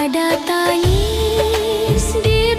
Ada tangis di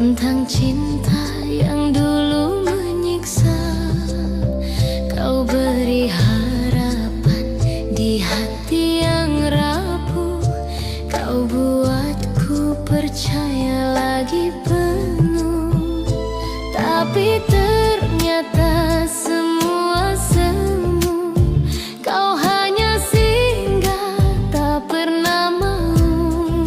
tentang cinta yang dulu menyiksa. Kau beri harapan di hati yang rapuh. Kau buatku percaya lagi penuh. Tapi ternyata semua semu. Kau hanya singgah, tak pernah mau.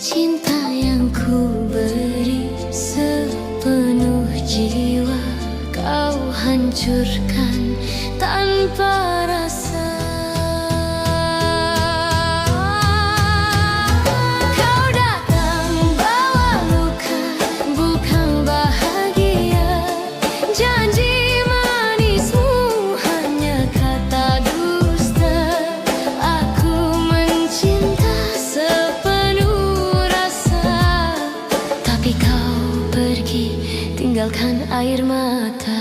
Cinta yang ku beri sepenuh jiwa, kau hancurkan tanpa rasa. Kau datang bawa luka, bukan bahagia. Janji manismu hanya kata dusta. Aku mencinta sepenuh rasa, tapi kau pergi tinggalkan air mata.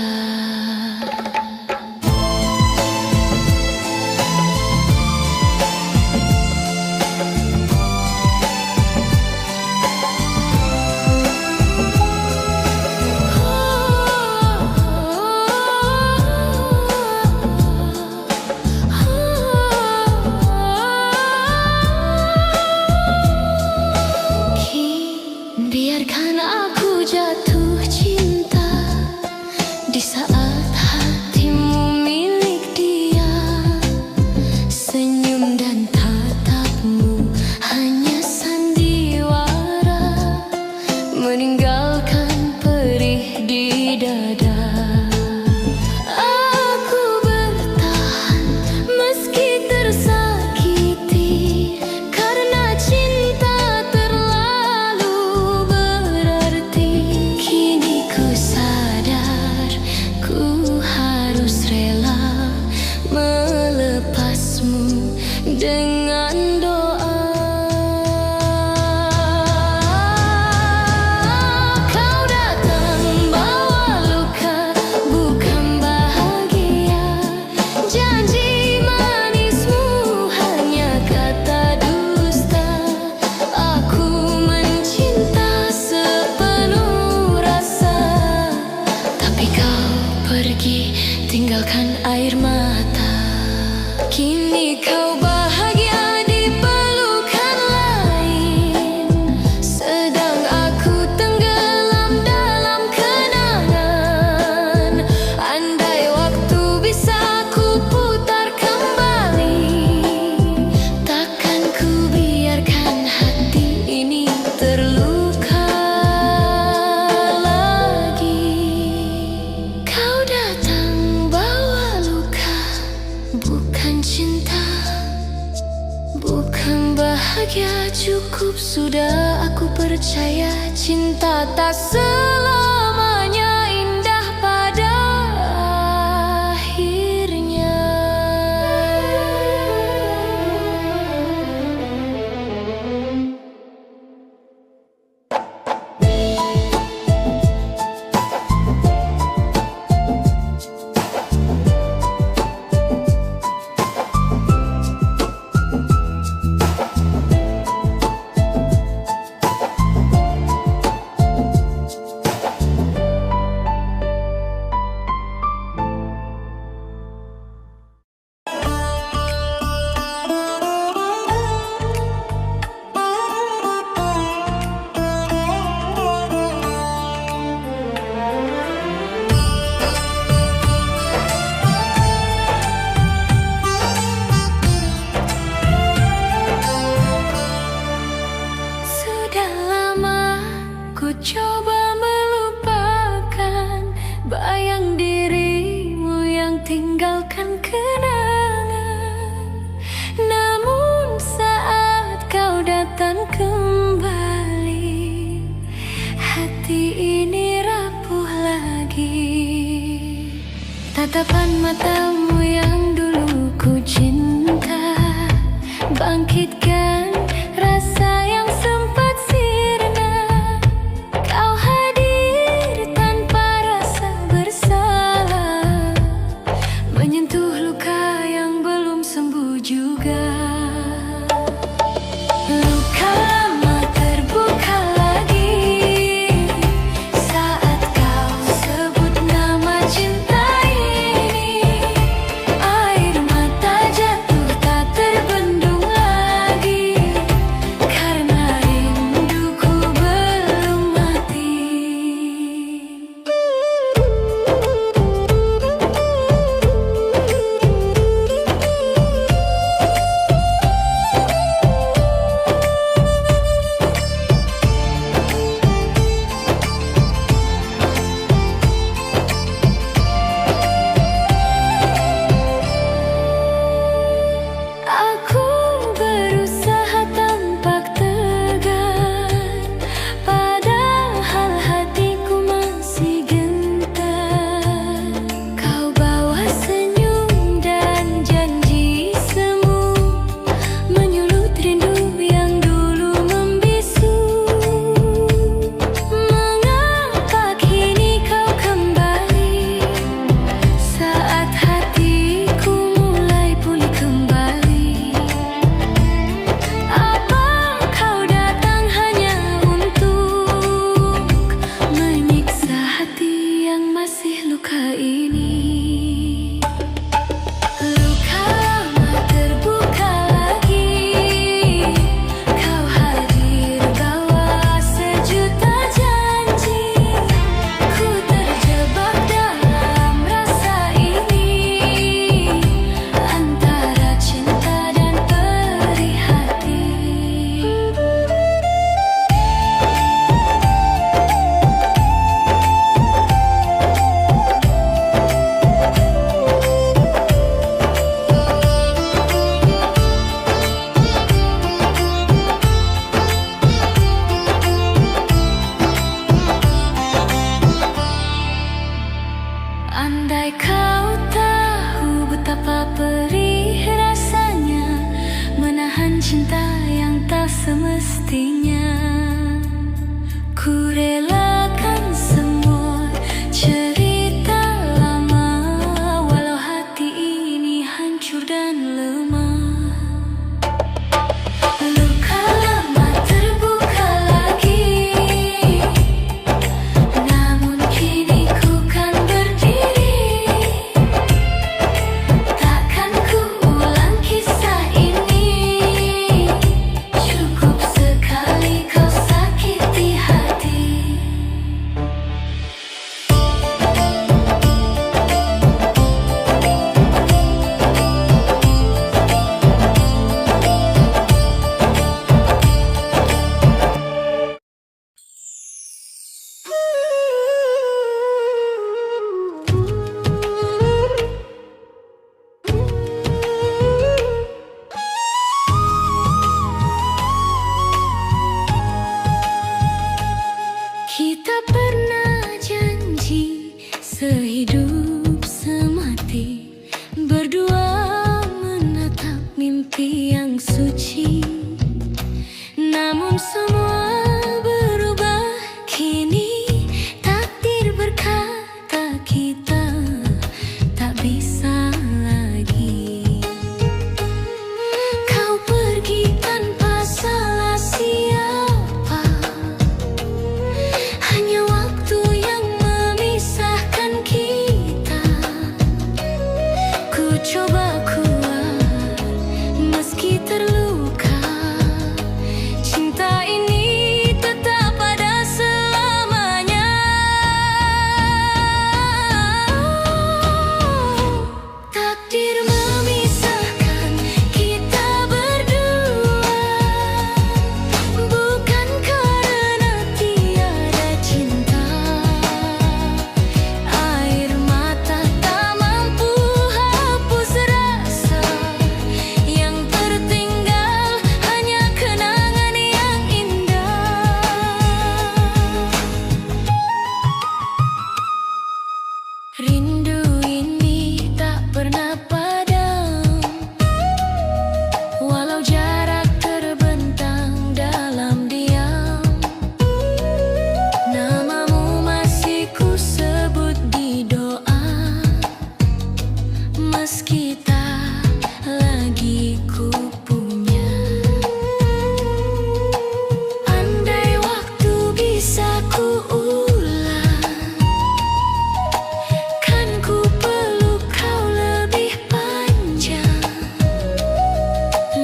Biarkan aku jatuh cinta di saat hatimu milik dia. Senyum dan tatapmu hanya sandiwara, meninggalkan perih di dada. Aku bertahan meski tersakiti, karena cinta terlalu berarti. Kini ku sadar ku harus rela melepasmu dengan doa. Kau datang bawa luka, bukan bahagia. Janji manismu hanya kata dusta. Aku mencinta sepenuh rasa, tapi kau pergi tinggalkan air mata. Kini kau bahagia di pelukan lain, sedang aku tenggelam dalam kenangan. Andai waktu bisa ku putar kembali, takkan ku biarkan hati ini terluka lagi. Kau datang bawa luka, bukan cinta, bukan bahagia. Cukup sudah, aku percaya cinta tak selamanya indah pada akhirnya. Sudah lama ku coba melupakan bayang dirimu yang tinggalkan kenangan. Namun saat kau datang kembali, hati ini rapuh lagi. Tatapan matamu yang dulu ku cinta, bangkitkan rasa yang sempat sirna. Kau hadir tanpa rasa bersalah, menyentuh luka yang belum sembuh juga. Luka lama terbuka lagi. semua berubah. Kini takdir berkata kita tak bisa lagi. Kau pergi tanpa salah siapa, hanya waktu yang memisahkan kita. Ku coba kuat meski terluka. Cinta ini tetap ada selamanya. Takdir memisahkan kita berdua, bukan karena tiada cinta. Air mata tak mampu hapus rasa, yang tertinggal hanya kenangan yang indah. Rindu ini tak pernah padam, walau jarak terbentang dalam diam. Namamu masih ku sebut di doa, meski tak lagi ku punya. Andai waktu bisa ku ulang, kan ku peluk kau lebih panjang.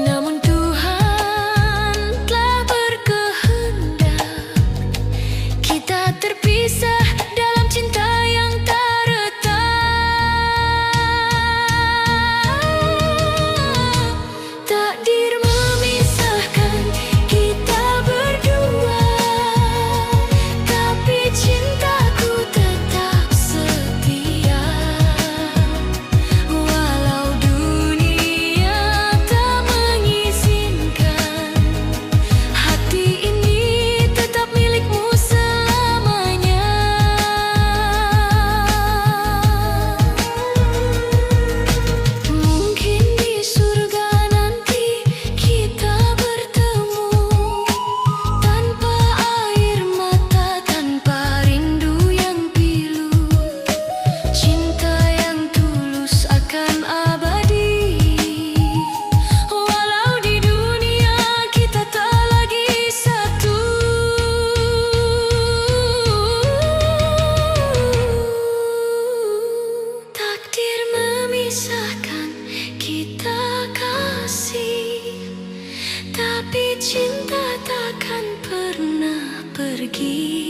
Namun Tuhan telah berkehendak, kita terpisah dalam cinta yang tak retak. Takdir memisahkan kita berdua, tapi cintaku tetap setia. Walau dunia tak mengizinkan, hati ini tetap milikmu selamanya. Mungkin di surga nanti kita bertemu, tanpa air mata, tanpa rindu yang pilu. Cinta yang tulus akan abadi, walau di dunia kita tak lagi satu. Takdir memisahkan kita kasih, tapi cinta takkan pernah pergi.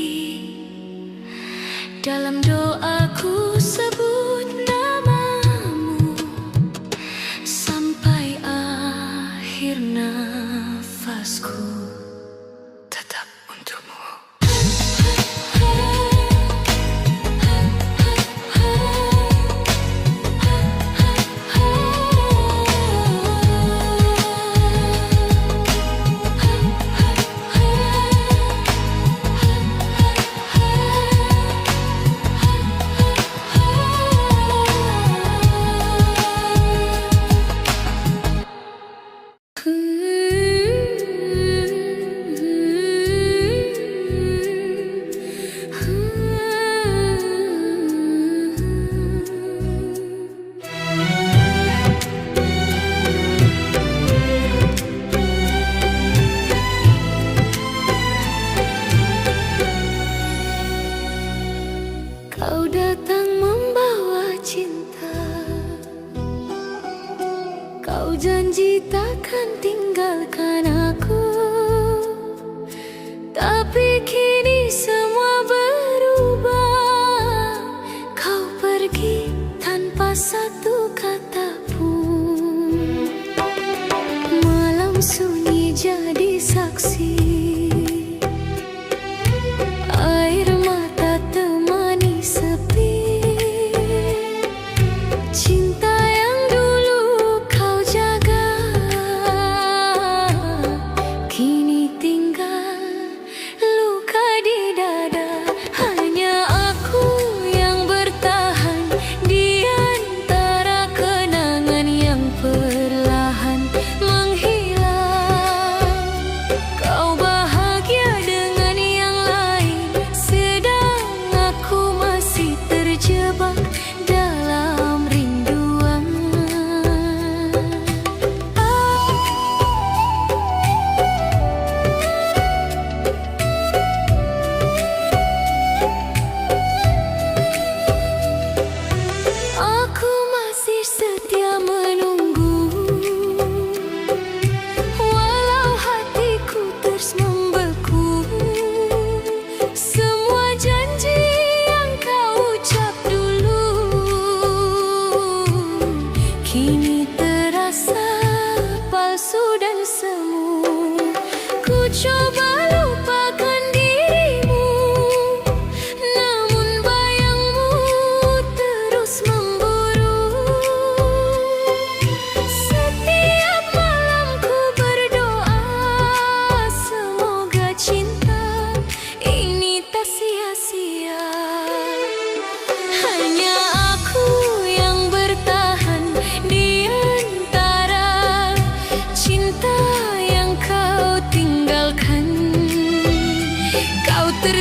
Dalam doaku sebut namamu sampai akhir nafasku, tetap untukmu. Kau datang membawa cinta, kau janji takkan tinggalkan aku. Tapi kini semua berubah, kau pergi tanpa satu kata pun. Malam sunyi jadi saksi, air mata temani sepi. Cinta yang dulu kau jaga, kini tinggal luka.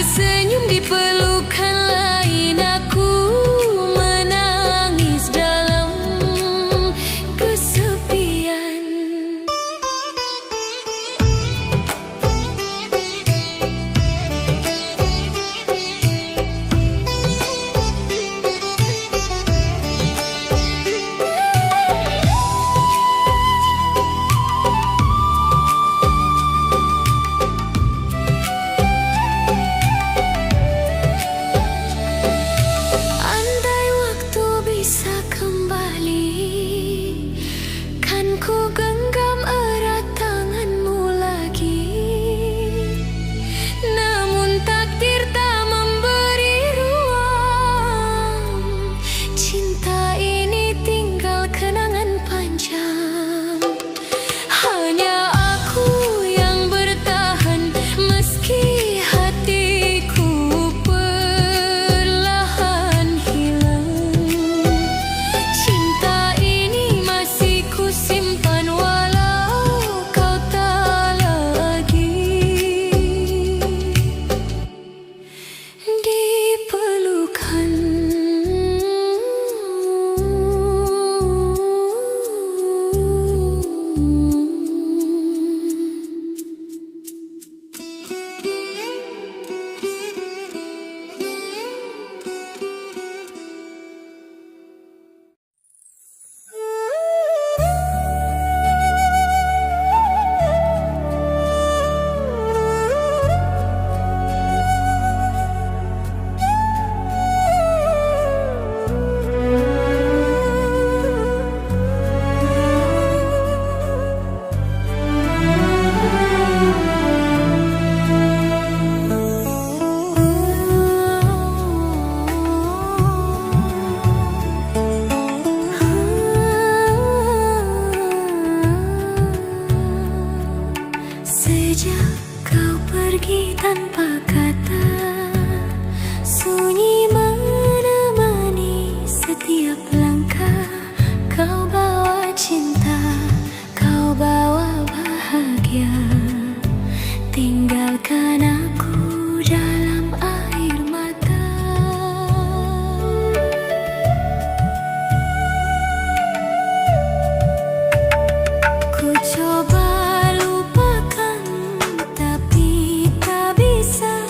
tersenyum di pelukan lain, aku menangis dalam kesepian. Andai waktu bisa kembali, kan ku genggam erat tanganmu lagi. Namun takdir tak memberi ruang, cinta ini tinggal kenangan panjang. Hanya aku yang bertahan meski hatiku perlahan hilang. Cinta ini masih ku simpan walau kau tak lagi di pelukan. Sejak kau pergi tanpa kata, sunyi menemani setiap langkah. Kau bawa cinta, kau bawa bahagia, tinggalkan aku dalam air mata. Ku coba lupakan, tapi tak bisa.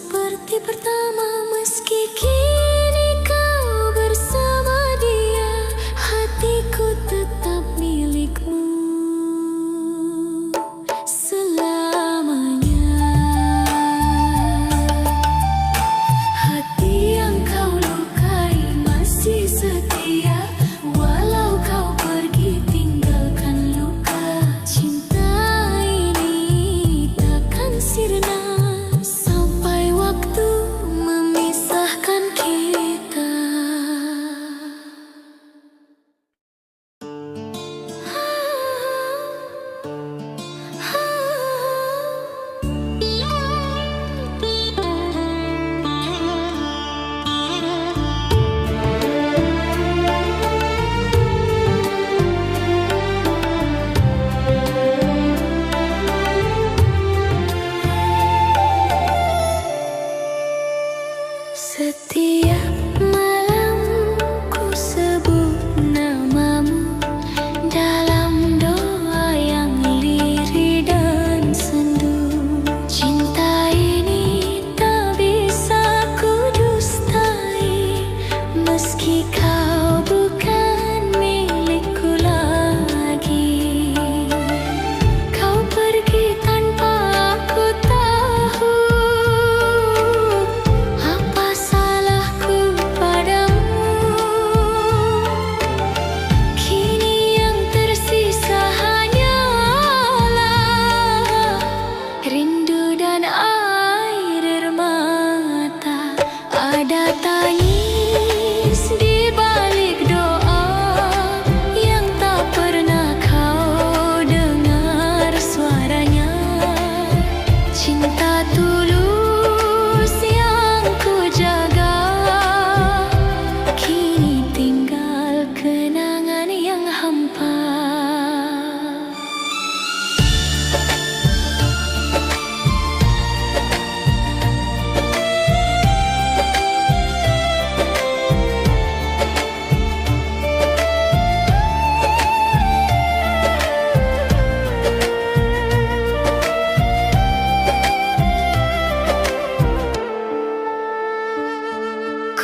seperti pertama, meski kini kau bersama dia, hatiku tetap milikmu selamanya. Hati yang kau lukai masih setia, walau kau pergi tinggalkan luka. Cinta ini takkan sirna sampai waktu memisahkan kita. Setiap malam ku sebut namamu dalam doa yang lirih dan sendu. Cinta ini tak bisa ku dustai, meski kau bukan milikku lagi. Kau pergi tanpa aku tahu apa salahku padamu. Kini yang tersisa hanyalah rindu dan air mata. Ada tangis di balik doa yang tak pernah kau dengar suaranya. Cinta tulus yang ku jaga, kini tinggal kenangan yang hampa.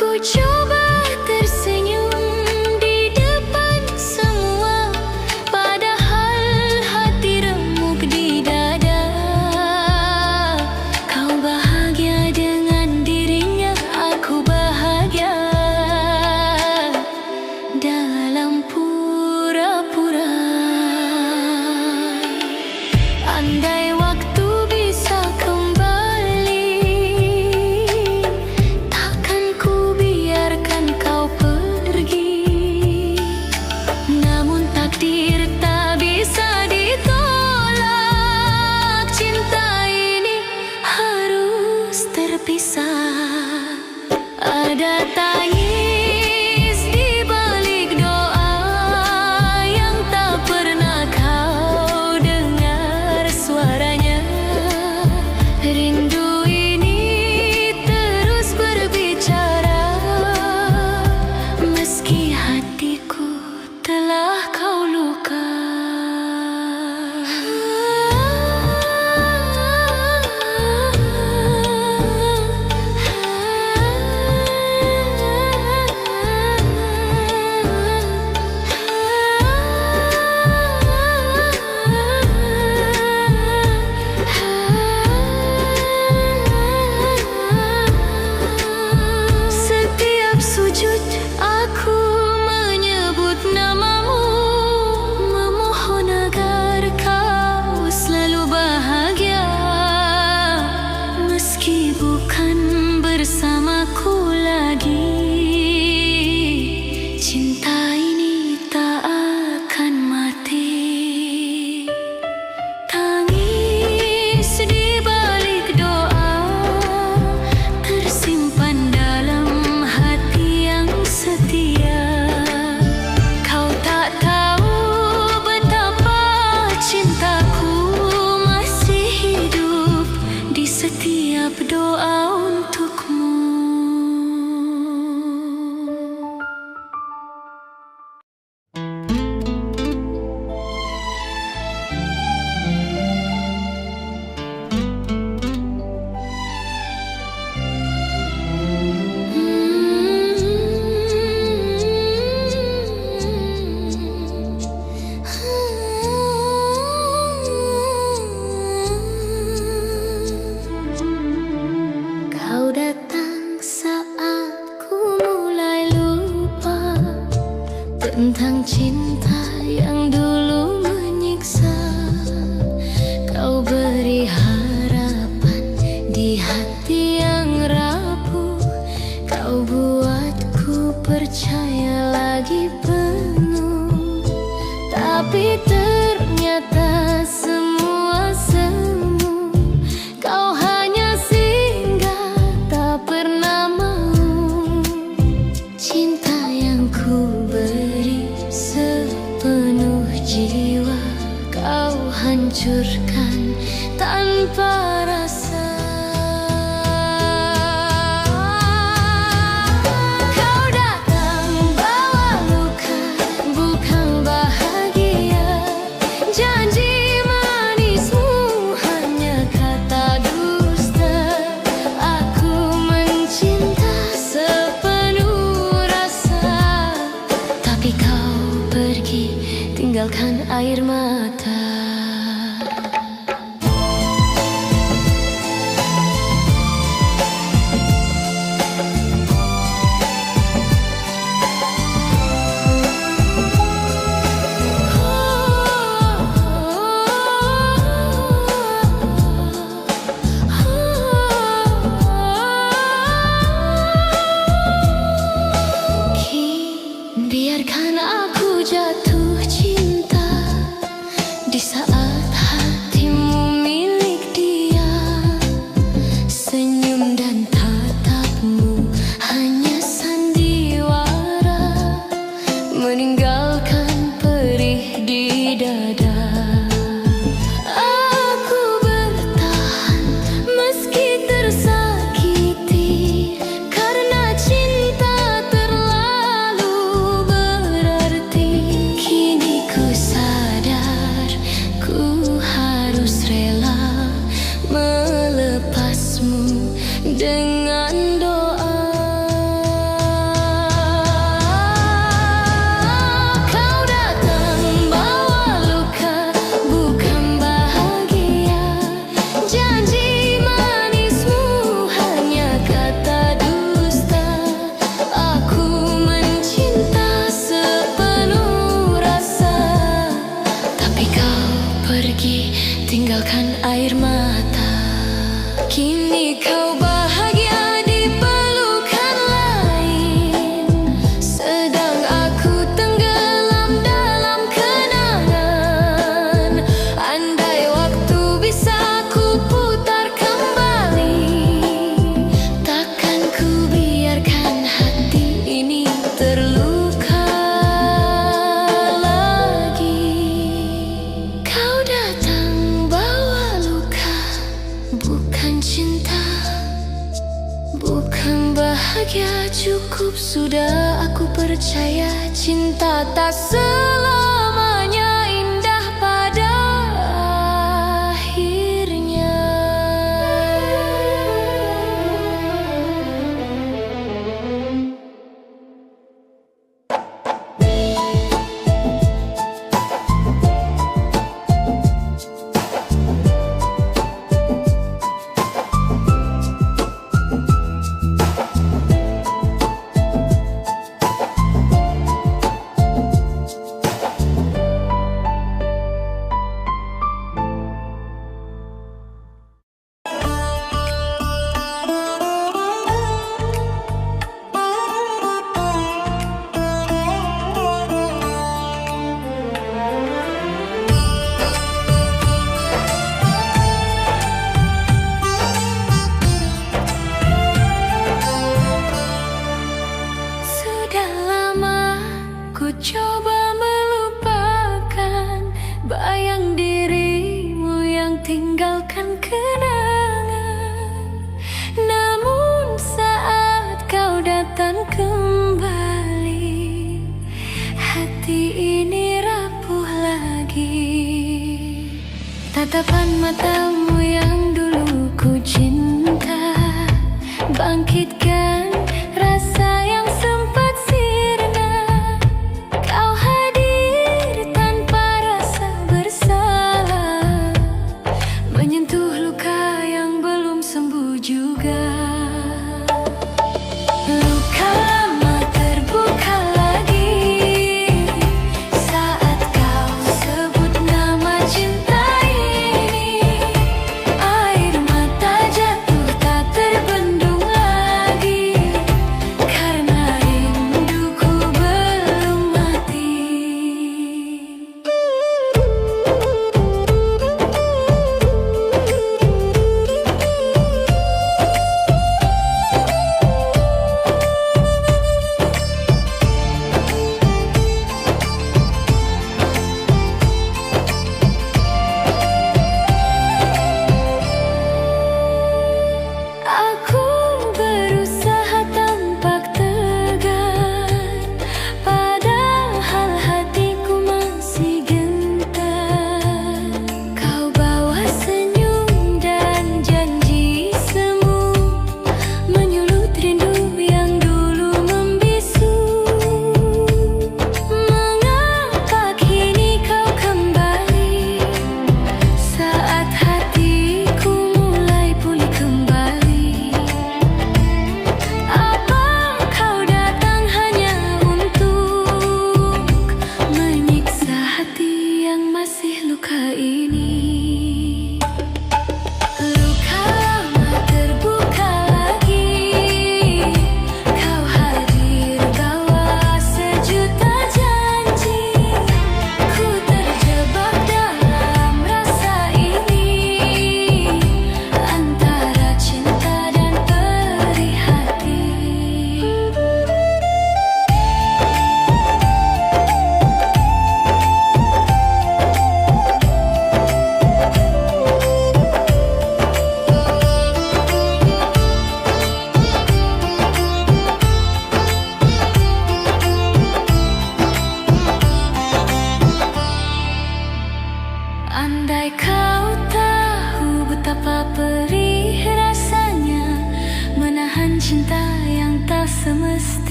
Ku coba tersenyum di depan semua, padahal hati remuk di dada. Kau bahagia dengan dirinya, aku bahagia dalam pura-pura. Andai waktu bisa kembali, takkan ku biarkan kau pergi. Namun takdir tak bisa ditolak, cinta ini harus terpisah. Ada tangis di balik doa yang tak pernah kau dengar suaranya. Rindu ini terus berbicara, meski hatiku telah kau luka. cinta yang dulu menyiksa. Kau beri harapan di hati yang rapuh. Kau buatku percaya lagi penuh. Tapi ternyata semua semu. Kau hanya singgah, tak pernah mau. Cinta yang ku beri sepenuh jiwa, kau hancurkan tanpa rasa. Kau datang bawa luka, bukan bahagia. Janji manismu hanya kata dusta. Aku mencinta sepenuh rasa, tapi kau pergi tinggalkan air mata. Biarkan aku jatuh cinta di saat hatimu milik dia. Senyum dan tatapmu hanya sandiwara, meninggalkan perih di dada. Aku bertahan meski tersakiti, karena cinta terlalu berarti. Kini ku sadar ku harus rela melepasmu dengan doa. Kau datang bawa luka, bukan bahagia. Janji manismu hanya kata dusta. Aku mencinta sepenuh rasa, tapi kau pergi tinggalkan air mata. Kini kau bahagia di pelukan lain, sedang aku tenggelam dalam kenangan. Andai waktu bisa ku putar kembali, takkan ku biarkan hati ini terluka lagi. Kau datang bawa luka, bukan cinta, bukan bahagia. Cukup sudah, aku percaya cinta tak selamanya indah pada akhirnya. Sudah lama ku coba melupakan bayang dirimu yang tinggalkan kenangan. Namun saat kau datang kembali, hati ini rapuh lagi. Tatapan matamu yang dulu ku cinta, bangkitkan rasa yang sempat sirna. Kau hadir tanpa rasa bersalah, menyentuh luka yang belum sembuh juga. Luka lama terbuka lagi,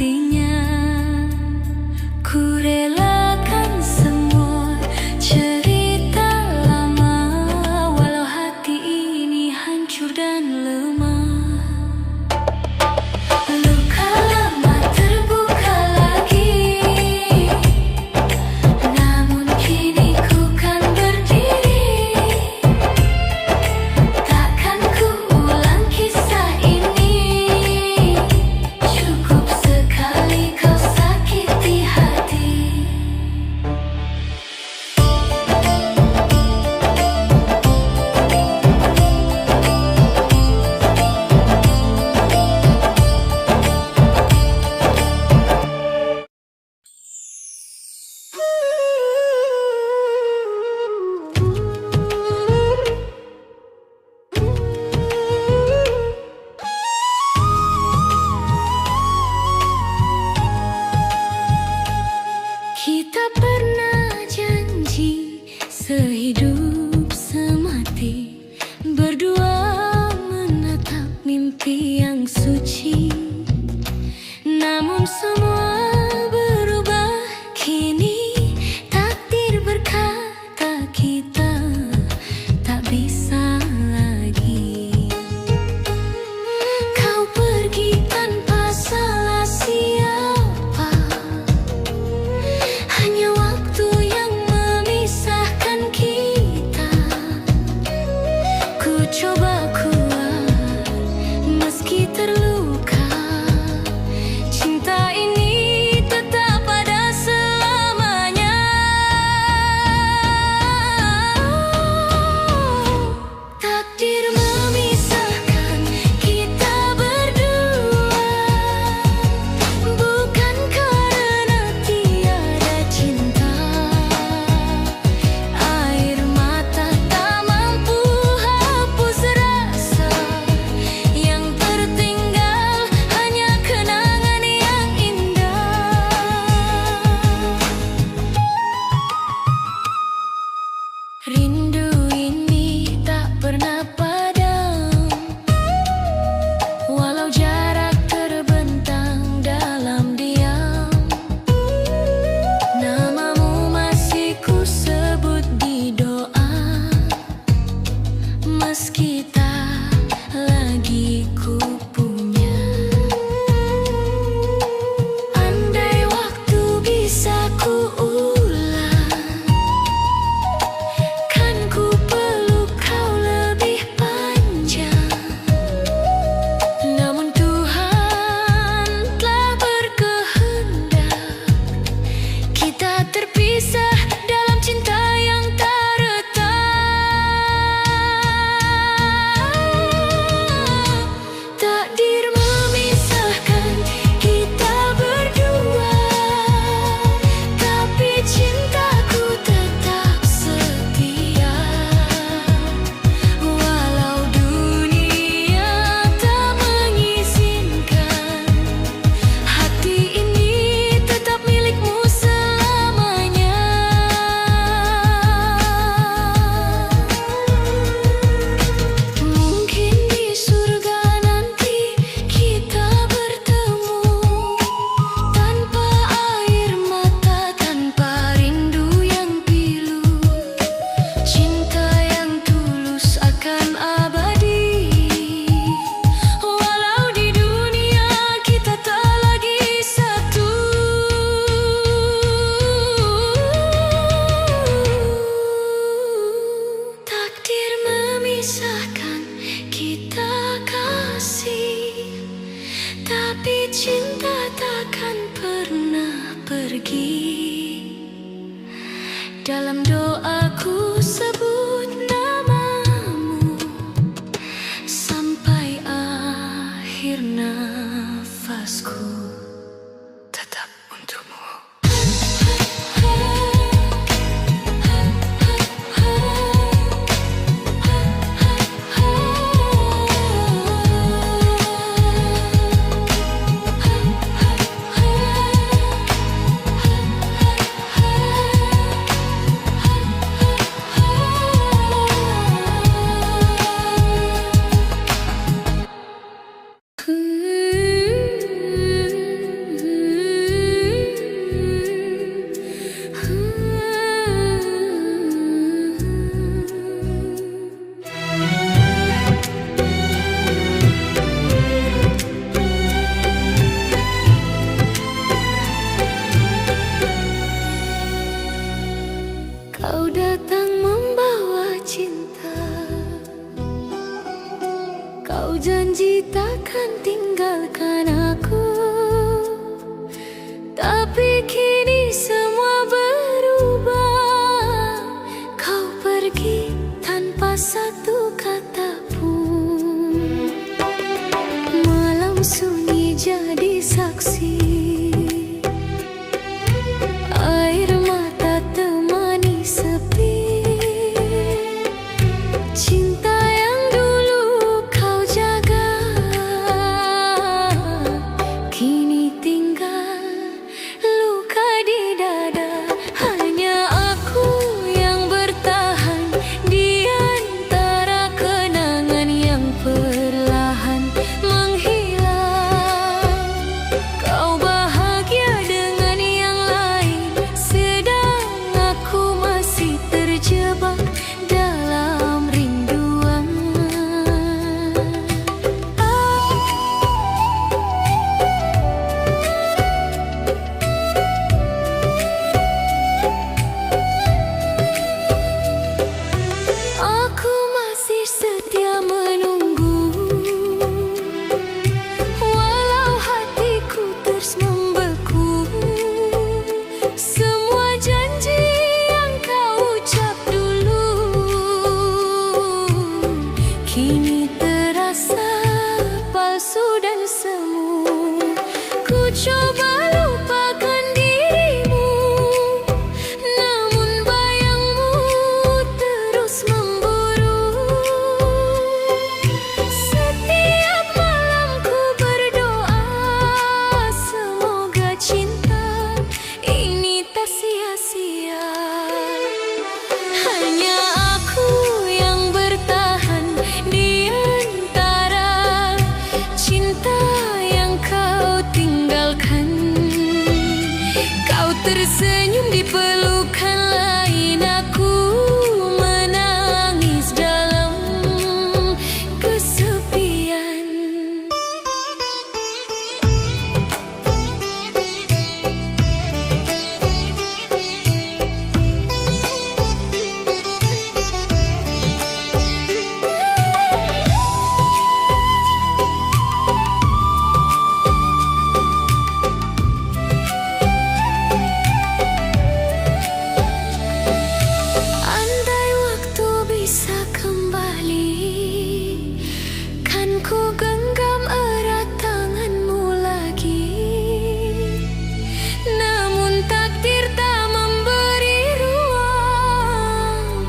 artinya. Ku relakan semua cerita lama, walau hati ini hancur dan lemah. Luka lama terbuka lagi, namun kini ku kan berdiri. Takkan ku ulang kisah ini, cukup sekali kau sakiti hati. Kita pernah janji sehidup semati, berdua menatap mimpi yang suci. Namun semua berubah kini, takdir berkata kita tak bisa lagi. Kau pergi tanpa salah siapa, hanya waktu yang memisahkan kita. Ku coba kuat meski terluka, cinta ini tetap ada selamanya. Takdir memisahkan kita berdua, bukan karena tiada cinta. Air mata tak mampu hapus rasa, yang tertinggal hanya kenangan yang indah. Rindu ini tak pernah padam, walau jarak terbentang dalam diam. Namamu masih ku sebut di doa, meski tak lagi ku punya. Andai waktu bisa ku ulang, kan ku peluk kau lebih panjang. Namun Tuhan telah berkehendak, kita terpisah dalam cinta yang tak retak. Takdir memisahkan kita berdua, tapi cintaku tetap setia. Walau dunia tak mengizinkan, hati ini tetap milikmu selamanya. Mungkin di surga nanti kita bertemu, tanpa air mata, tanpa rindu yang pilu. Cinta yang tulus akan abadi, walau di dunia kita tak lagi satu. Takdir memisahkan kita kasih, tapi cinta takkan pernah pergi. Dalam doaku sebut namamu sampai akhir nafasku, tetap untukmu. tinggalkan aku. Tapi kini semua berubah. Kau pergi tanpa satu kata pun. Malam sunyi jadi saksi. Air mata temani sepi. Cinta yang dulu kau jaga kini tinggal luka di dada. Hanya aku yang bertahan di antara kenangan yang perlahan menghilang. Kau bahagia dengan yang lain, sedang aku masih terjebak dalam rinduan. Aku masih setia menunggu, walau hatiku terus membeku. Semua janji yang kau ucap dulu kini terasa palsu dan semu. Ku coba lupakan dirimu, namun bayangmu terus memburu. Setiap malam ku berdoa, semoga cinta ini tak sia-sia. Hanya aku yang bertahan di antara cinta yang kau tinggalkan. Kau tersenyum di pelukan lain, aku menangis dalam kesepian. Andai waktu bisa kembali, kan ku genggam erat tanganmu lagi. Namun takdir tak memberi ruang.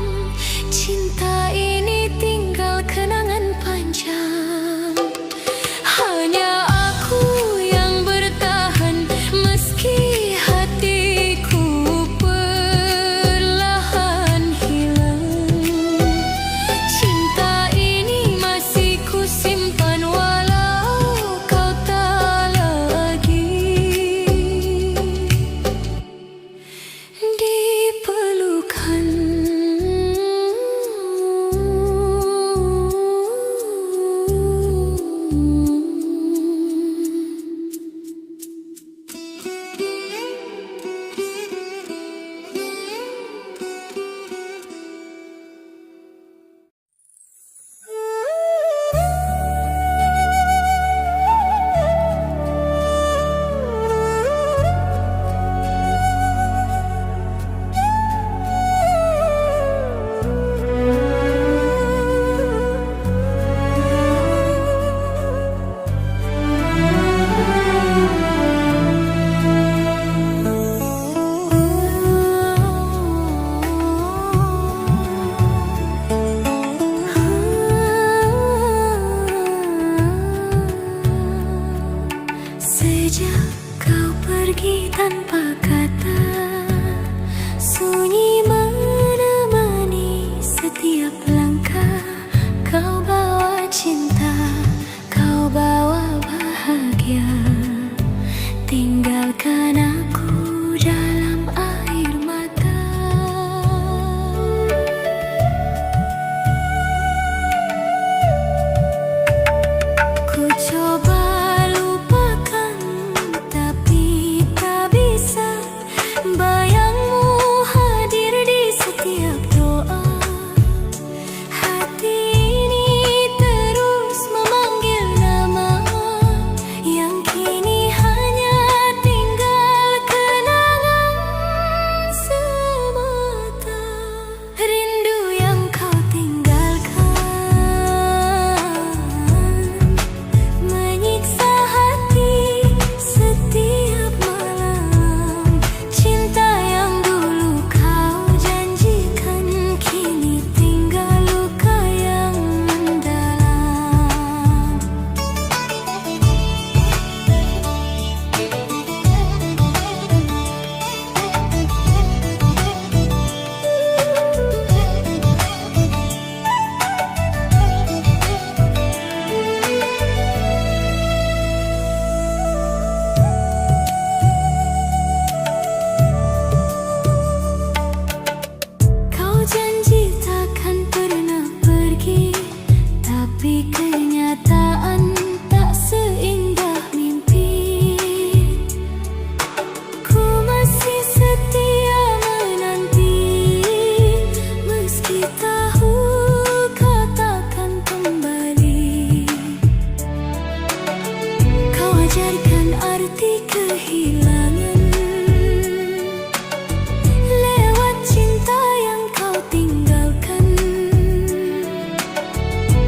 Cinta ini tinggal kenangan panjang. Hanya aku yang bertahan meski hatiku perlahan hilang. Cinta ini masih ku simpan walau kau tak lagi di pelukan. Sejak kau pergi tanpa kata, sunyi menemani setiap langkah. Kau bawa cinta, kau bawa bahagia, tinggalkan aku dalam air mata. Ku coba lupakan, tapi tak bisa. Bayangmu hadir di setiap doa. Hati ini terus memanggil nama seperti kehilangan. Lewat cinta yang kau tinggalkan,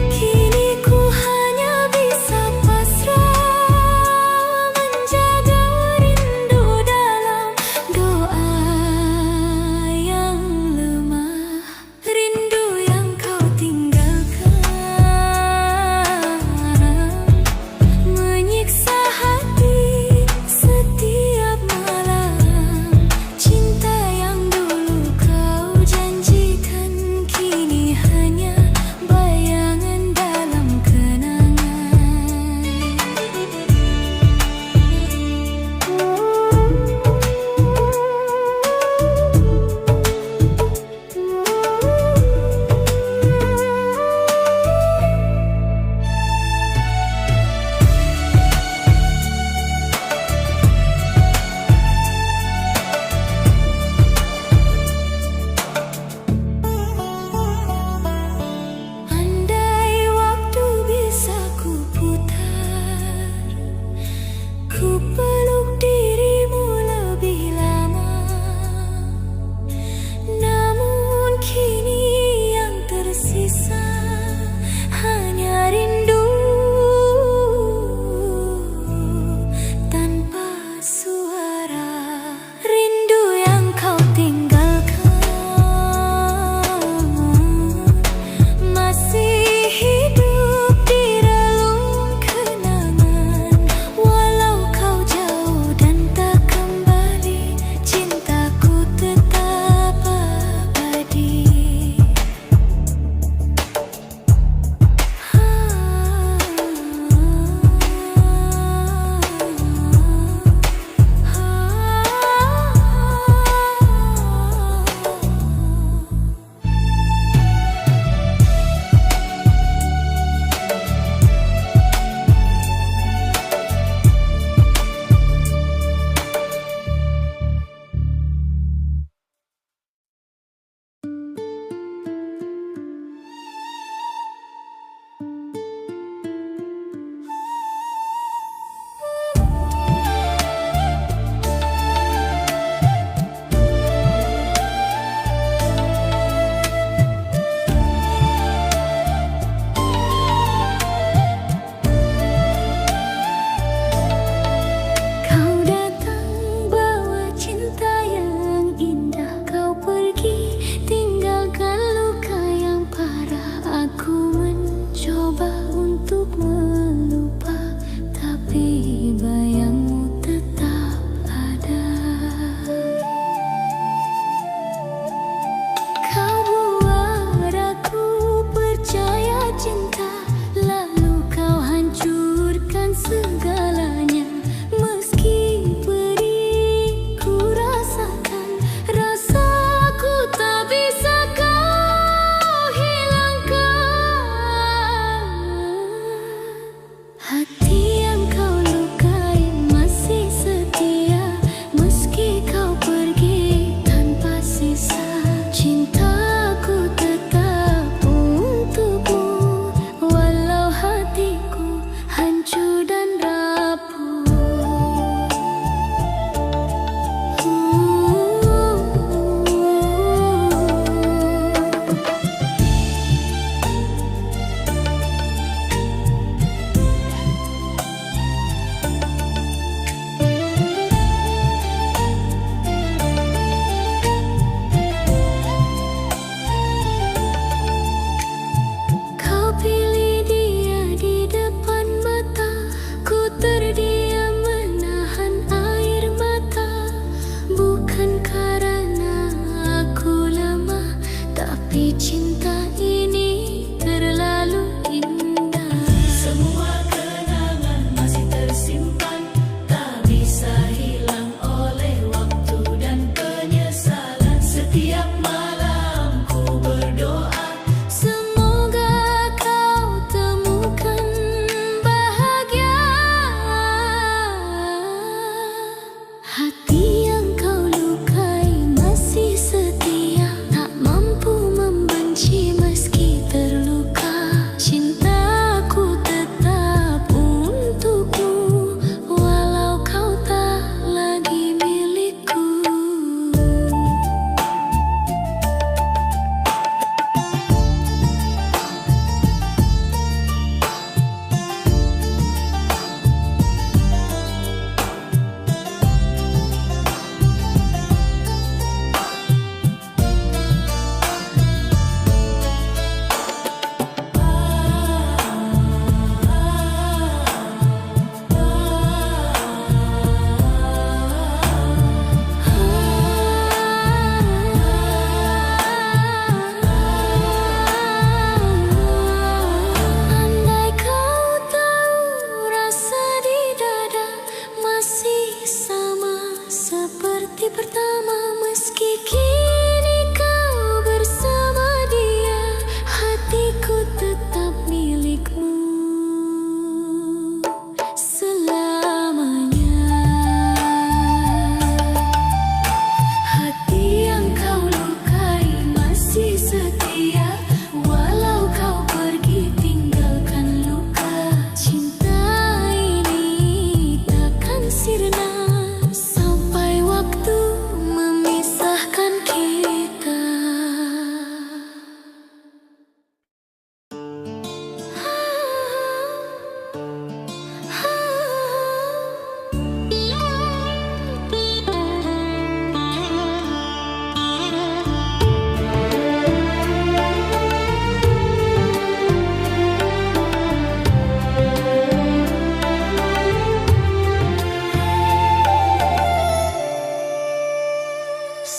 kini ku hanya bisa pasrah, menjaga rindu dalam doa yang lemah. Rindu yang kau tinggalkan menyiksa hati hati pertama. Meski kini kau bersama dia, hatiku tetap milikmu selamanya. Hati yang kau lukai masih setia, walau kau pergi tinggalkan luka. Cinta ini takkan sirna sampai waktu memisahkan kita.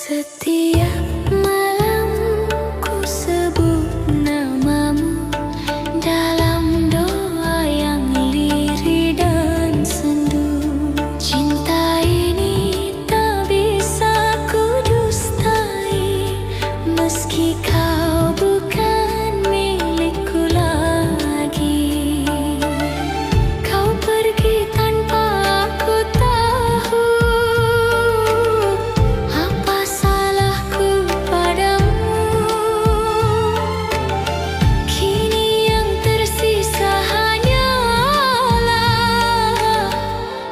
Setiap malam ku sebut namamu dalam doa yang lirih dan sendu. Cinta ini tak bisa ku dustai, meski kau bukan milikku lagi. Kau pergi tanpa aku tahu apa salahku padamu. Kini yang tersisa hanyalah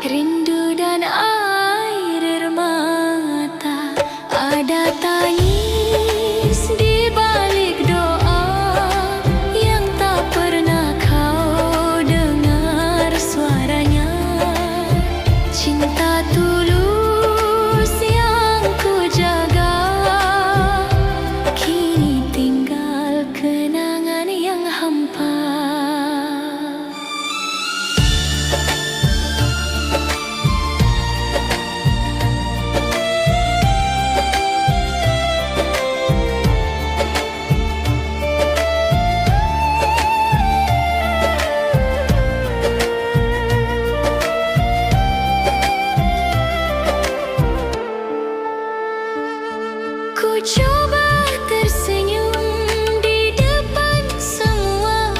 rindu dan air mata. Ada tangis di balik doa yang tak pernah kau dengar suaranya. Cinta tulus yang ku jaga, kini tinggal kenangan yang hampa. Ku coba tersenyum di depan semua,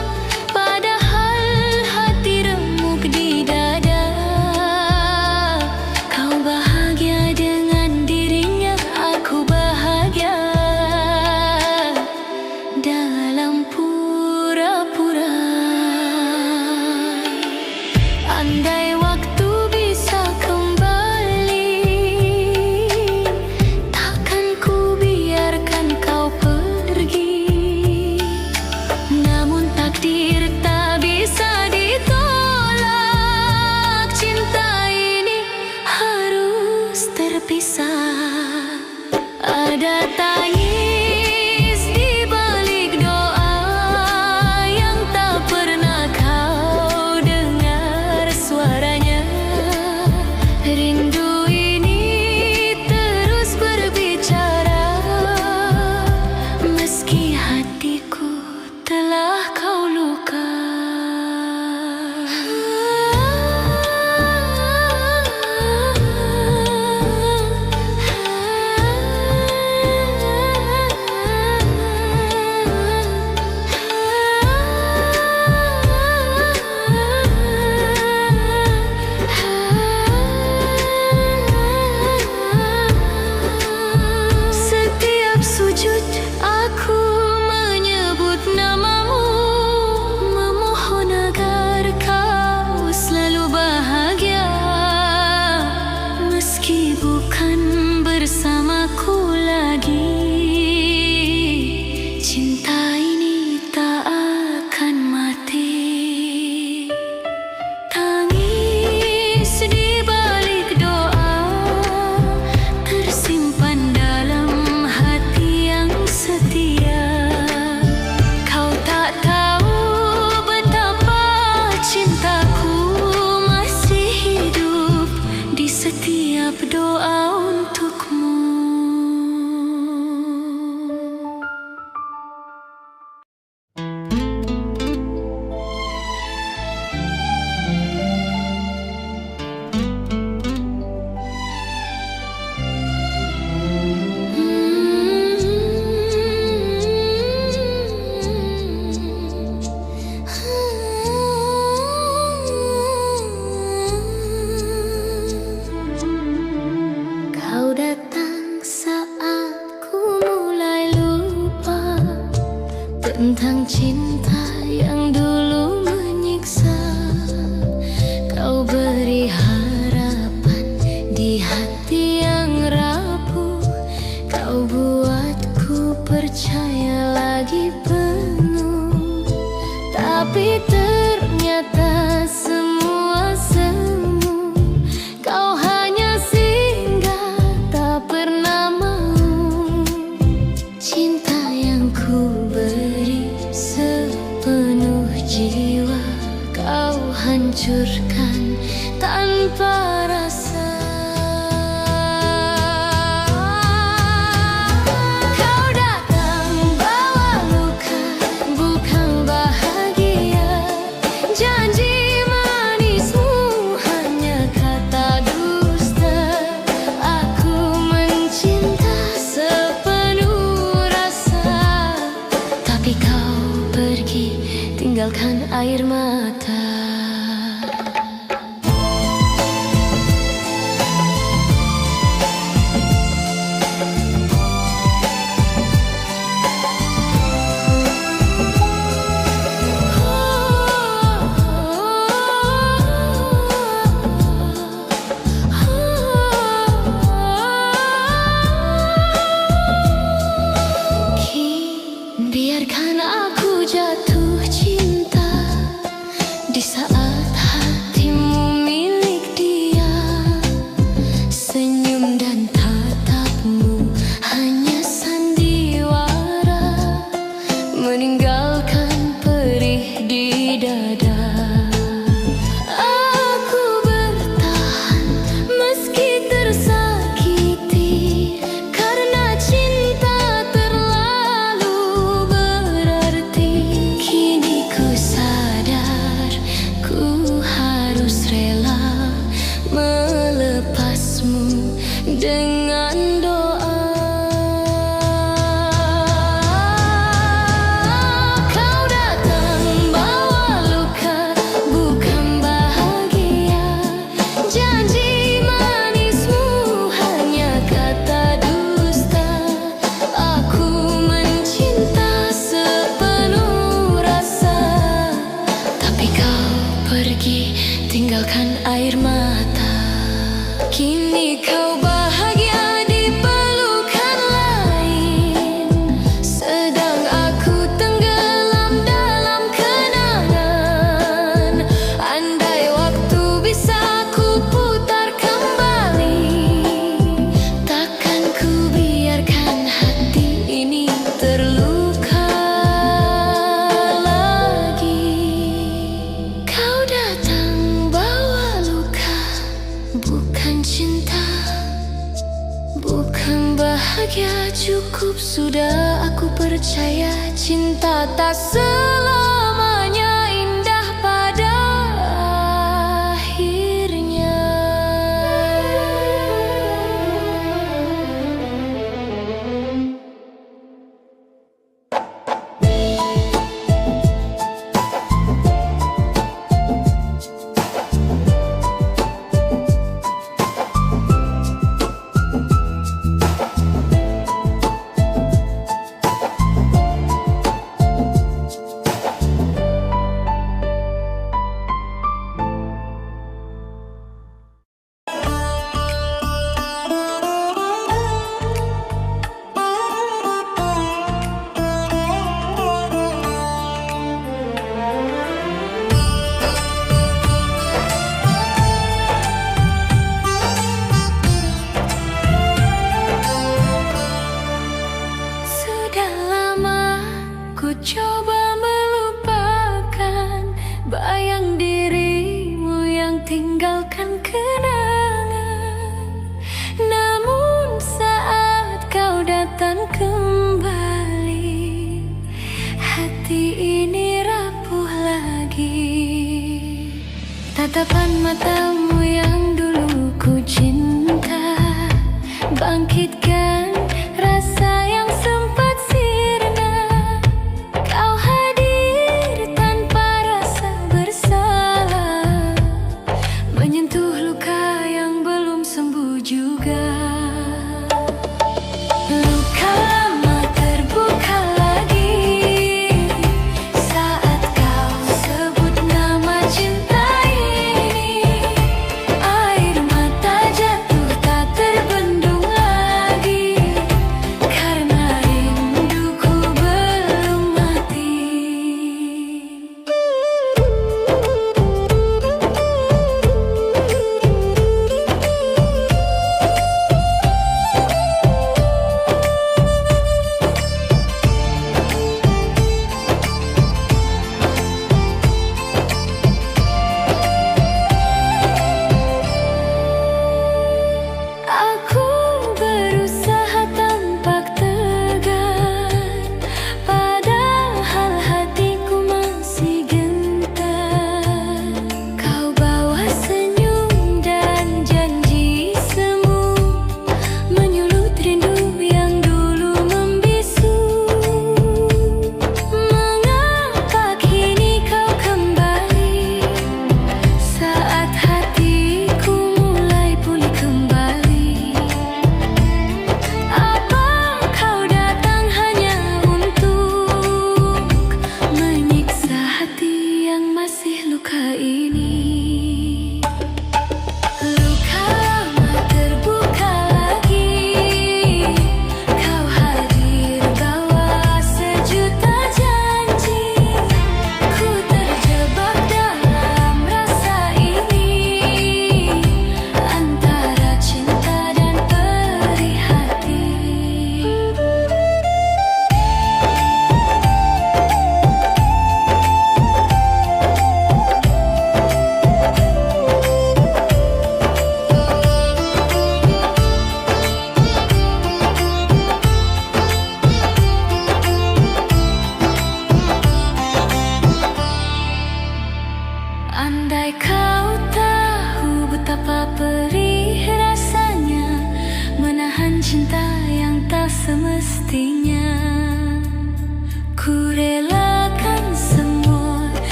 padahal hati remuk di dada. Kau bahagia dengan dirinya, aku bahagia dalam pura-pura. Andai waktu bisa kembali, takkan ku biarkan kau pergi. Namun takdir tak bisa ditolak, cinta ini harus terpisah. Ada tangis di balik doa yang tak pernah kau dengar suaranya. Rindu ini terus berbicara, meski hatiku telah kau luka. Setiap sujud aku menyebut namamu, memohon agar kau selalu bahagia, meski bukan bersamaku lagi. Cinta ini tak akan mati. Tangis di balik doa tersimpan dalam hati yang setia. Kau tak tahu betapa cintaku masih hidup di setiap doa untukmu. tentang cinta yang dulu menyiksa. Kau beri harapan di hati yang rapuh. Kau buatku percaya lagi penuh. Tapi ternyata semua semu. Kau hanya singgah, tak pernah mau. Cinta yang ku beri sepenuh jiwa, kau hancurkan tanpa rasa. Kau datang bawa luka, bukan bahagia. Janji manismu hanya kata dusta. Aku mencinta sepenuh rasa, tapi kau pergi tinggalkan air mata. Biarkan aku jatuh cinta di saat hatimu milik dia. Senyum dan tatapmu hanya sandiwara, meninggalkan perih di dada. Aku bertahan meski tersakiti, karena cinta terlalu berarti. Kini ku sadar ku harus rela melepasmu dengan doa. Kau datang bawa luka, bukan bahagia. Janji manismu hanya kata dusta. Aku mencinta sepenuh rasa, tapi kau pergi tinggalkan air mata. Kini kau bahagia di pelukan lain, sedang aku tenggelam dalam kenangan. Andai waktu bisa ku putar kembali, takkan ku biarkan hati ini terluka lagi. Kau datang bawa luka, bukan cinta, bukan bahagia. Cukup sudah, aku percaya cinta tak selamanya indah pada akhirnya. Sudah lama ku coba melupakan bayang dirimu yang tinggalkan kenangan. Namun saat kau datang kembali, hati ini rapuh lagi. Tatapan matamu yang dulu ku cinta, bangkitkan rasa yang sempat sirna. Kau hadir tanpa rasa bersalah, menyentuh luka yang belum sembuh juga. Luka lama terbuka lagi,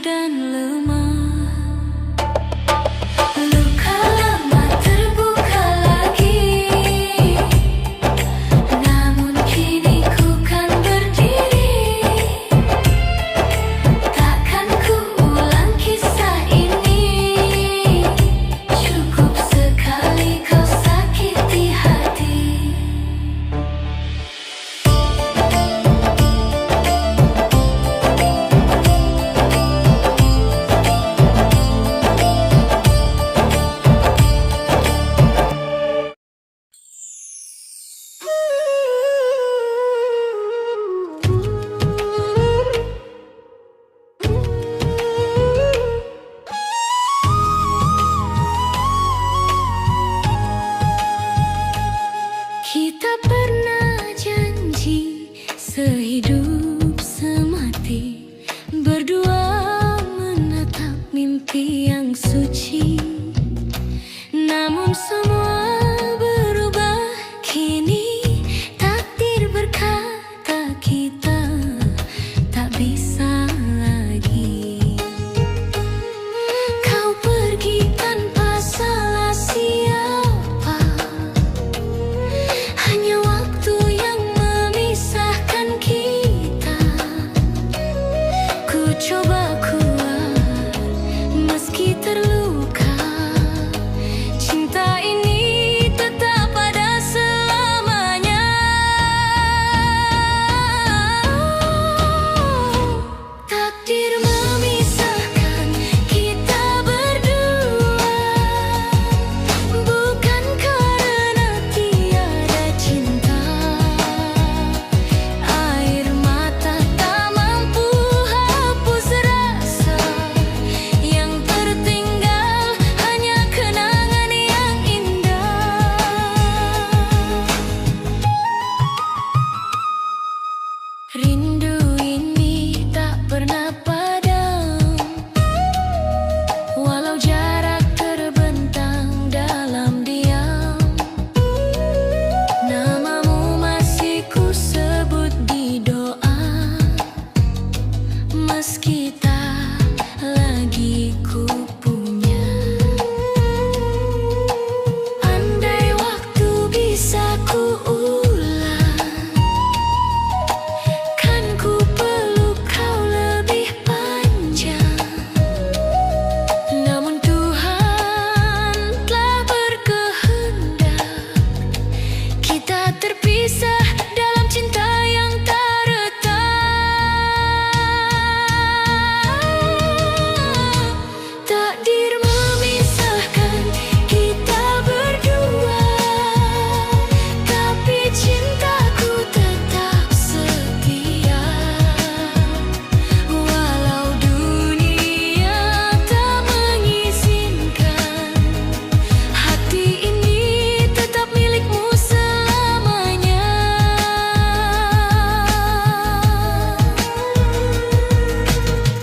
dan lemah. Luka lama terbuka lagi, namun kini ku kan berdiri. Takkan ku ulang kisah ini, cukup sekali kau sakiti hati. Kita pernah janji sehidup semati, berdua menatap mimpi yang suci. Namun semua berubah kini, takdir berkata kita tak bisa lagi. Kau pergi tanpa salah siapa, hanya waktu yang memisahkan kita. Ku coba kuat meski terluka, cinta ini tetap ada selamanya. Takdir memisahkan kita berdua, bukan karena tiada cinta. Air mata tak mampu hapus rasa, yang tertinggal hanya kenangan yang indah. Rindu ini tak pernah padam, walau jarak terbentang dalam diam. Namamu masih ku sebut di doa, meski tak lagi ku punya. Andai waktu bisa ku ulang, kan ku peluk kau lebih panjang. Namun Tuhan telah berkehendak, kita terpisah dalam cinta yang tak retak. Takdir memisahkan kita berdua, tapi cintaku tetap setia. Walau dunia tak mengizinkan, hati ini tetap milikmu selamanya.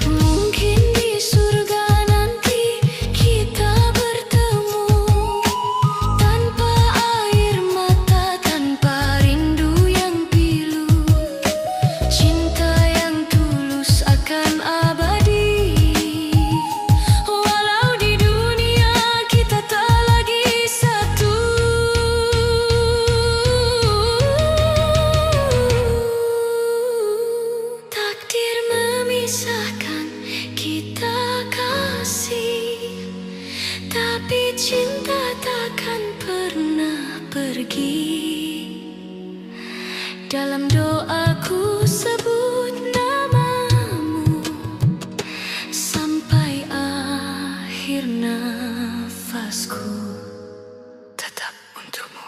Mungkin di surga nanti kita bertemu, tanpa air mata, tanpa rindu yang pilu. Cinta yang tulus akan abadi, walau di dunia kita tak lagi satu. Takdir memisahkan kita kasih, tapi cinta takkan pernah pergi. Dalam doaku sebut namamu sampai akhir nafasku, tetap untukmu.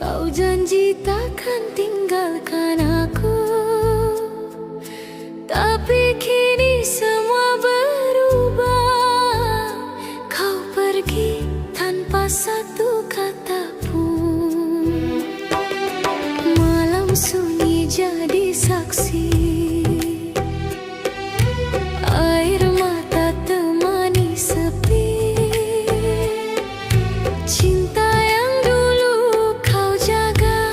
Kau janji takkan tinggalkan aku, tapi kini semua berubah. Kau pergi tanpa satu kata pun. Malam sunyi jadi saksi, air mata temani sepi. Cinta yang dulu kau jaga,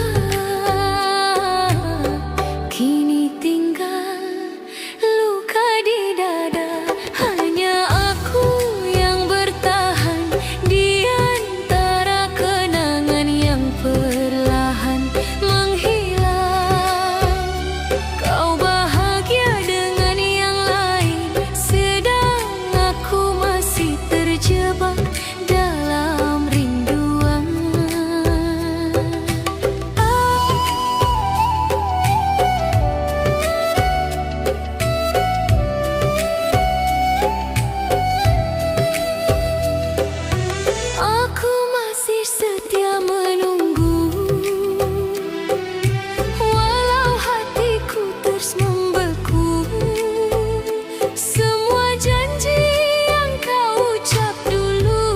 kini tinggal luka di dada. Hanya aku yang bertahan di antara kenangan yang perlahan menghilang. Kau bahagia dengan yang lain, sedang aku masih terjebak dalam rinduan. Aku masih setia menunggu, walau hatiku terus membeku. Semua janji yang kau ucap dulu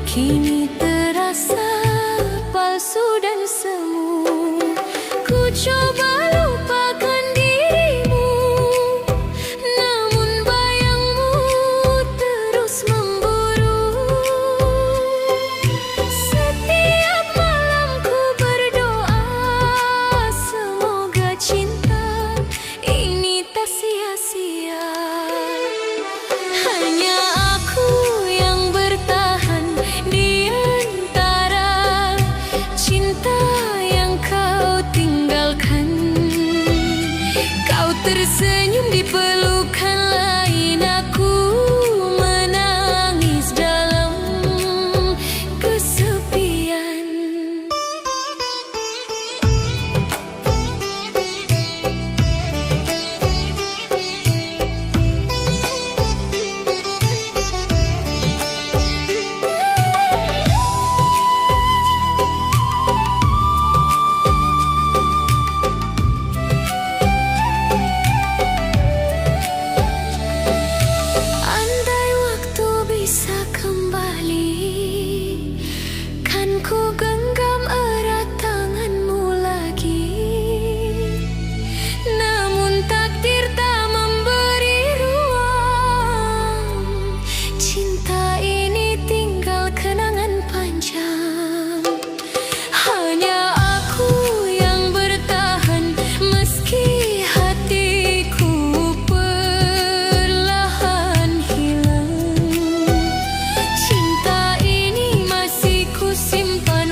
kini terasa palsu dan semu. Ku coba lupakan dirimu, namun bayangmu terus memburu. Setiap malam ku berdoa, semoga cinta ini tak sia-sia. Hanya aku yang bertahan di antara cinta yang kau tinggalkan. Kau tersenyum di pelukan lain, aku menangis dalam kesepian. Andai waktu bisa kembali, kan ku genggam erat tanganmu lagi. Namun takdir tak memberi ruang, cinta ini tinggal kenangan panjang. Hanya aku yang bertahan meski hatiku perlahan hilang. Cinta ini masih ku simpan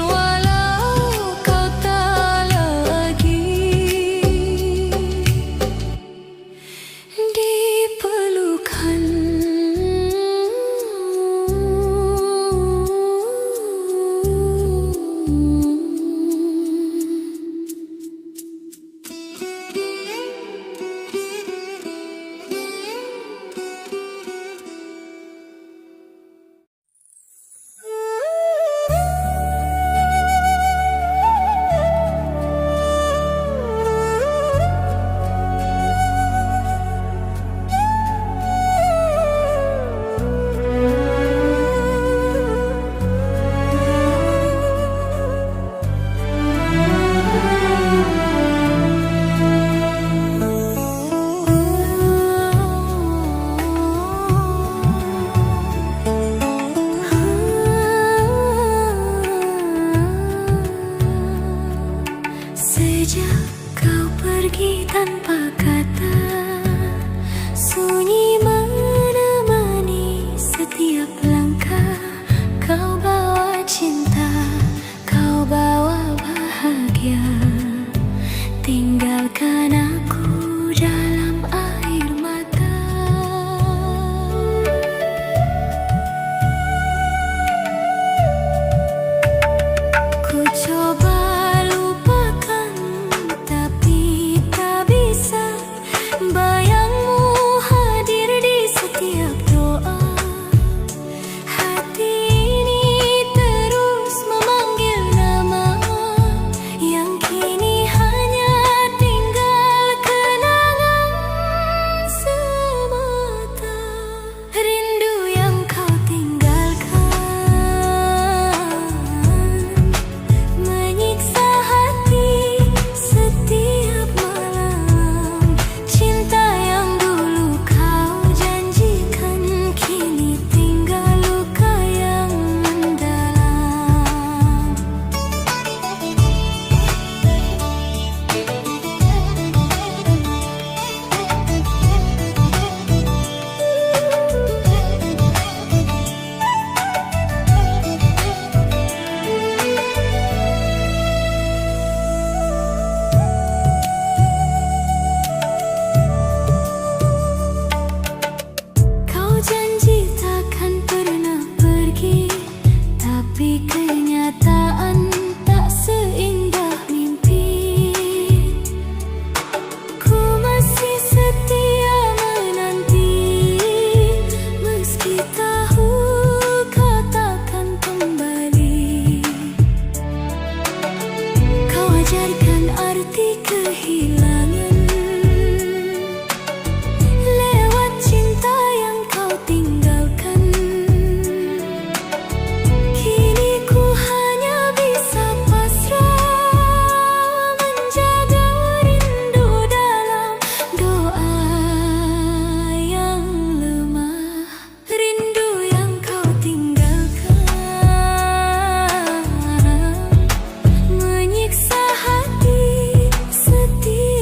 kenyataan tak seindah mimpi. Ku masih setia menanti, meski tahu kau takkan kembali. Kau ajarkan arti kehilangan lewat cinta yang kau tinggalkan. Kini ku hanya bisa pasrah, menjaga rindu dalam doa yang lemah. Rindu yang kau tinggalkan menyiksa hati setiap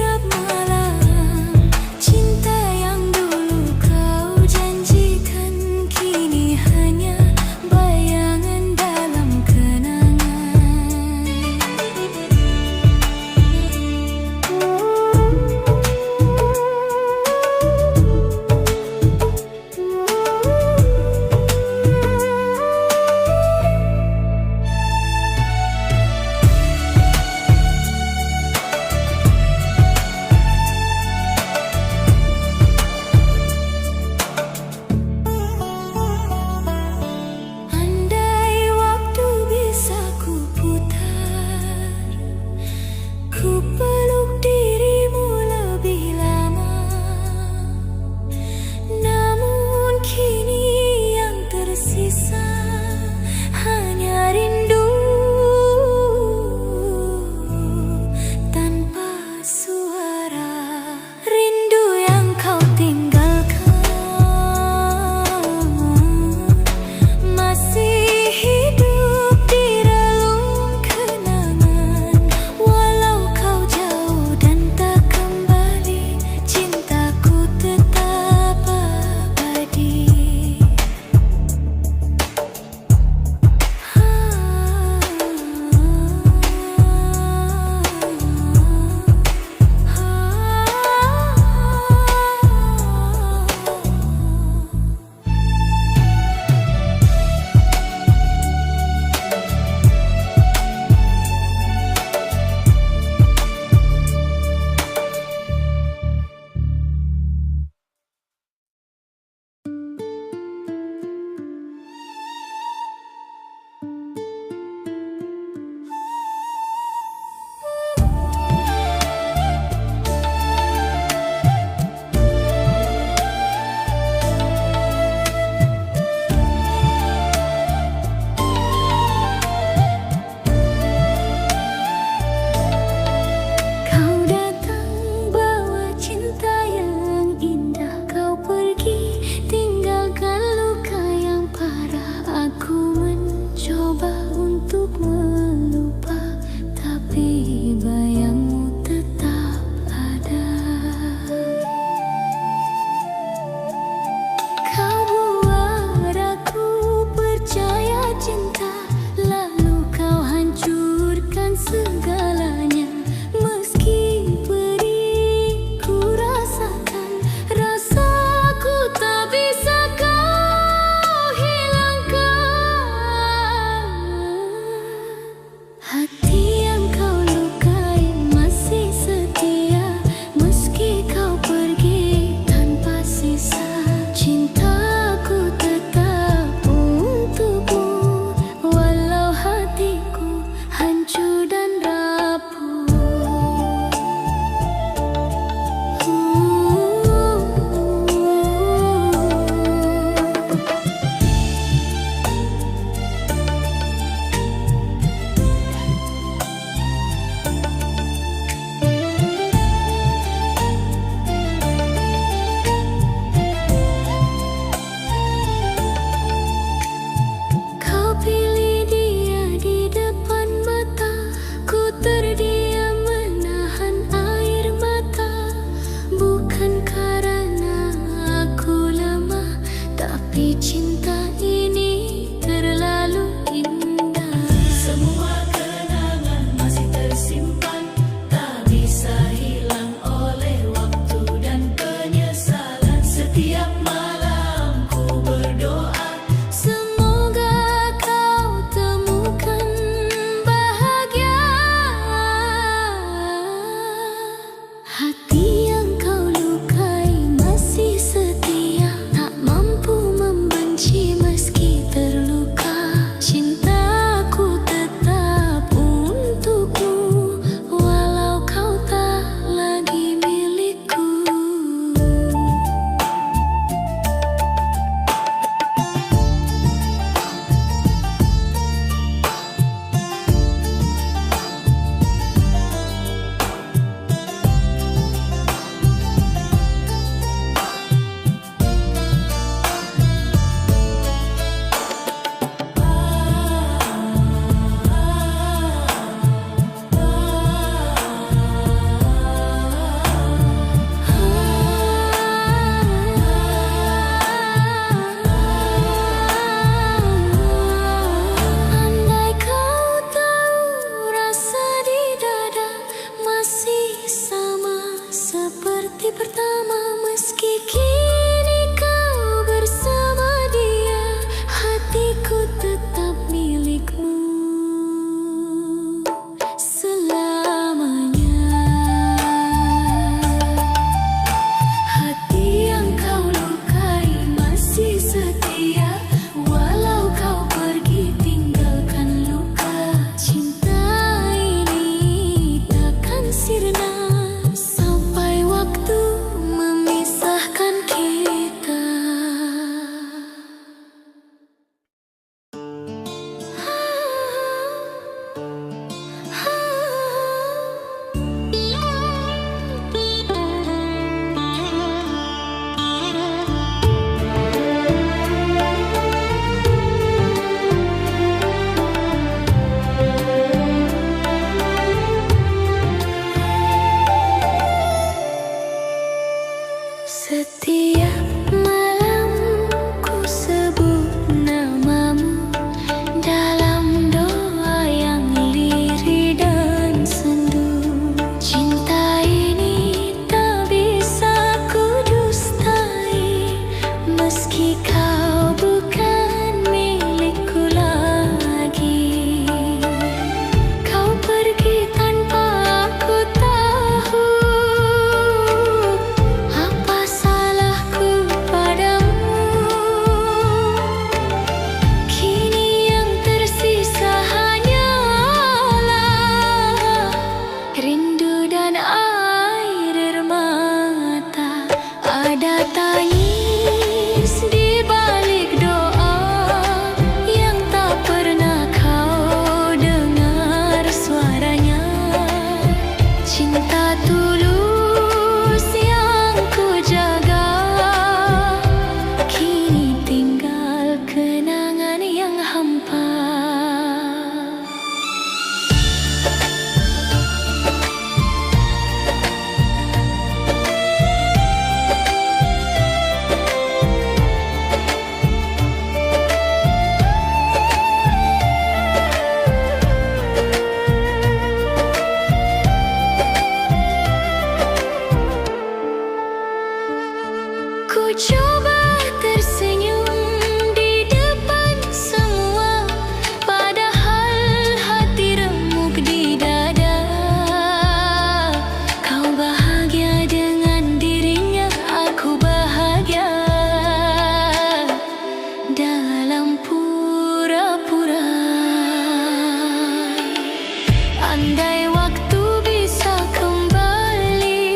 Andai waktu bisa kembali,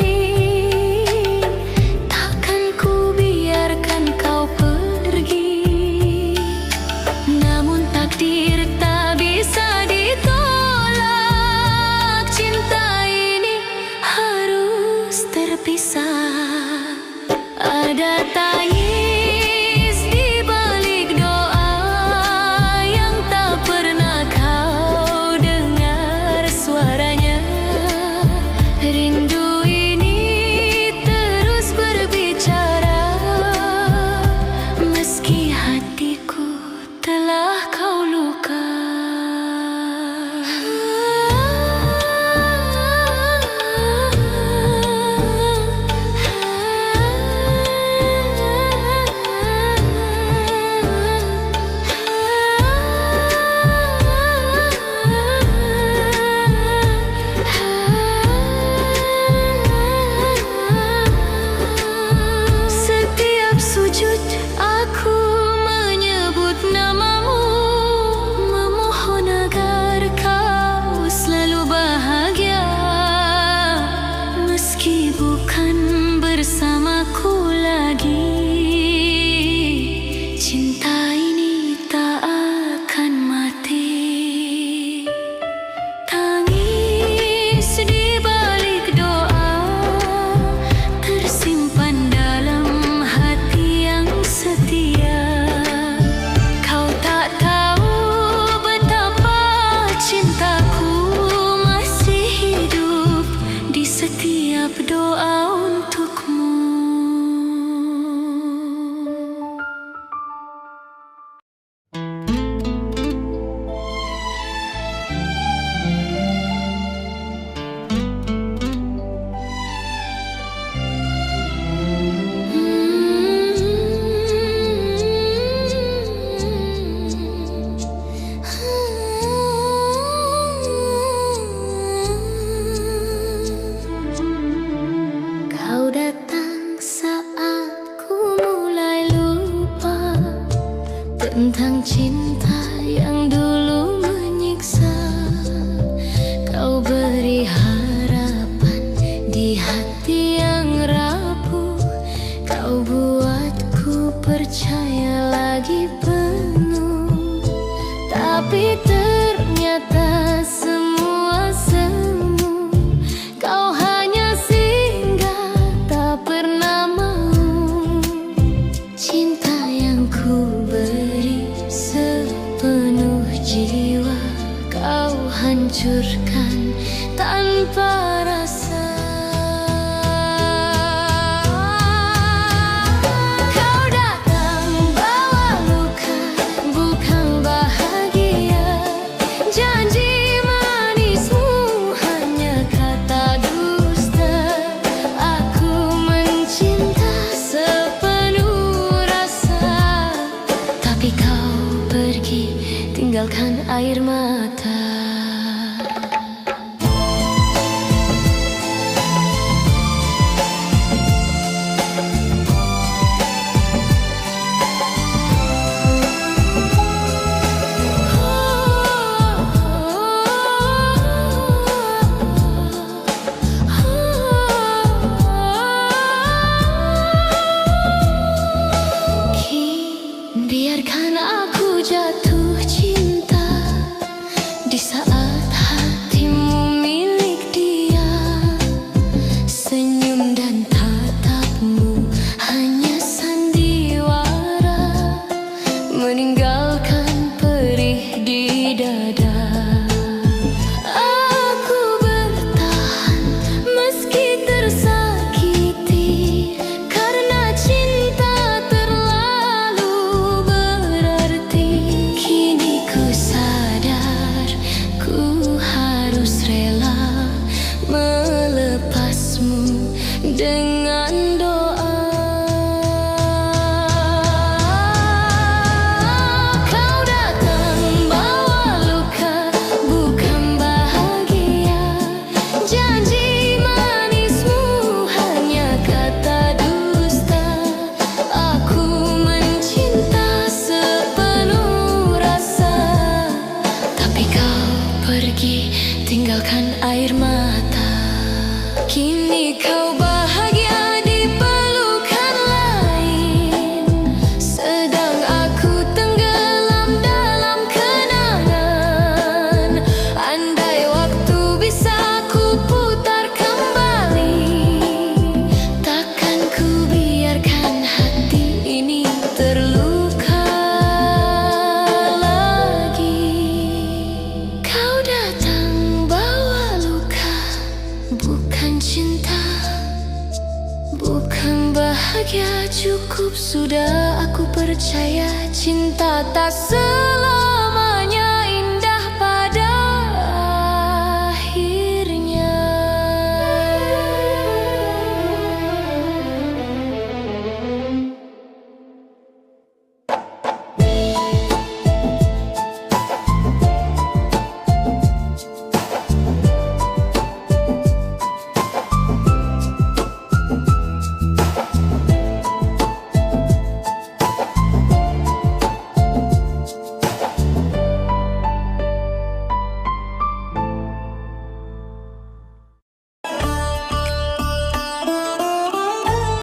takkan ku biarkan kau pergi. Namun takdir tak bisa ditolak, cinta ini harus terpisah. Ada tangis di balik doa yang tak pernah kau dengar suaranya. Rindu ini terus berbicara, meski hatiku telah kau luka. Setiap sujud aku menyebut namamu, memohon agar kau selalu bahagia. Meski bukan bersamaku lagi, cinta ini tak akan mati. Tangis di balik doa tersimpan dalam hati yang setia. Kau tak tahu betapa cintaku masih hidup di setiap doa untukmu. Kau datang saat ku mulai lupa tentang cinta yang dulu menyiksa. Kau beri harapan di hati yang rapuh, kau buatku percaya lagi penuh. Tapi ternyata semua semu, kau hanya singgah tak pernah mau. Cinta yang ku beri sepenuh jiwa, kau hancurkan tanpa rasa. Kau datang bawa luka, bukan bahagia. Janji manismu hanya kata dusta. Aku mencinta sepenuh rasa, tapi kau pergi tinggalkan air mata. Biarkan aku jatuh cinta di saat hatimu milik dia. Senyum dan tatapmu hanya sandiwara, meninggalkan perih di dada. Aku bertahan meski tersakiti, karena cinta terlalu berarti. Kini ku sadar ku harus rela melepasmu dengan doa. Kau datang bawa luka, bukan bahagia. Janji manismu hanya kata dusta. Aku mencinta sepenuh rasa, tapi kau pergi tinggalkan air mata. Kini kau bahagia di pelukan lain, sedang aku tenggelam dalam kenangan. Andai waktu bisa ku putar kembali, takkan ku biarkan hati ini terluka lagi. Kau datang bawa luka, bukan cinta, bukan bahagia. Cukup sudah, aku percaya cinta tak selamanya.